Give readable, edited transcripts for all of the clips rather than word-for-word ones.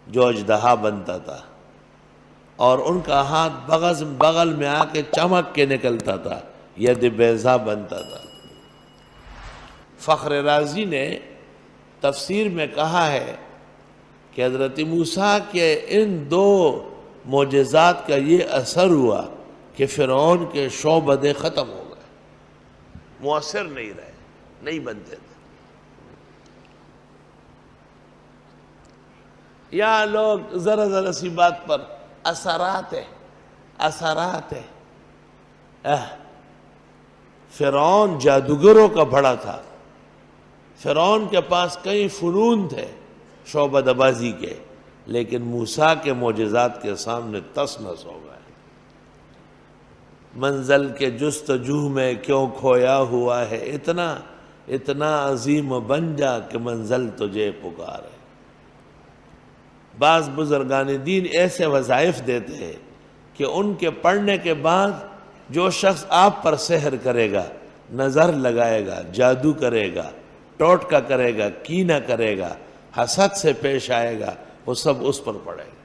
جو اژدہا بنتا تھا، اور ان کا ہاتھ بغل میں آ کے چمک کے نکلتا تھا، ید بیضا بنتا تھا۔ فخر رازی نے تفسیر میں کہا ہے کہ حضرت موسیٰ کے ان دو معجزات کا یہ اثر ہوا کہ فرعون کے شعبدے ختم ہو گئے، مؤثر نہیں رہے، نہیں بنتے تھے۔ یہاں لوگ ذرا سی بات پر اثرات ہے۔ فرعون جادوگروں کا بڑا تھا، فرعون کے پاس کئی فنون تھے شعبدہ بازی کے، لیکن موسیٰ کے معجزات کے سامنے تس نس ہو گئے۔ منزل کے جستجو میں کیوں کھویا ہوا ہے اتنا عظیم بن جا کہ منزل تجھے پکارے۔ بعض بزرگان دین ایسے وظائف دیتے ہیں کہ ان کے پڑھنے کے بعد جو شخص آپ پر سحر کرے گا، نظر لگائے گا، جادو کرے گا، ٹوٹکا کرے گا، کینہ کرے گا، حسد سے پیش آئے گا، وہ سب اس پر پڑے گا۔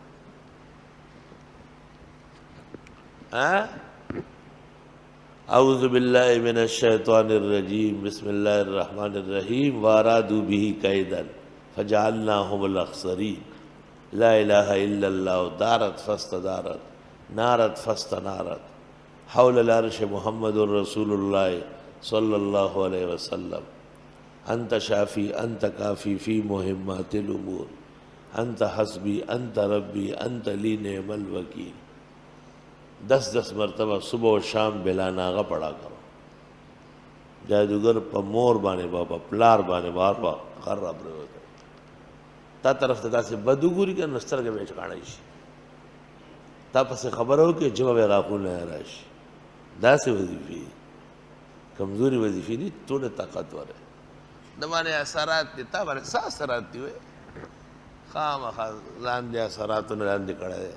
اعوذ باللہ من الشیطان الرجیم، بسم اللہ الرحمن الرحیم، وارادوا بہ کیدا فجعلناہم الاخسرین۔ لا الہ الا اللہ، دارت فاستدارت، نارت فاستنارت، حول العرش محمد الرسول اللہ صلی اللہ علیہ وسلم۔ انت شافی انت کافی فی مہمات الامور، انت حسبی انت ربی انت لی نعم الوکیل۔ 10 مرتبہ صبح و شام بلا ناغہ پڑھا کرو۔ جادوگر پا مور بانے بابا پلار بانے بار خراب رہے ہوتے تا طرف تا سے بدو گوری کا نستر کے بیچ کھانا شی، تا پس خبر ہو کہ جمع بیغاقون نہ راشی۔ دا سے وظیفی کمزوری وظیفی نہیں، تو نے طاقتور ہے۔ دمانے اثرات دیتا بانے سا اثرات دیوئے خام خواہ لان دے اثراتوں نے لان دے کڑا ہے۔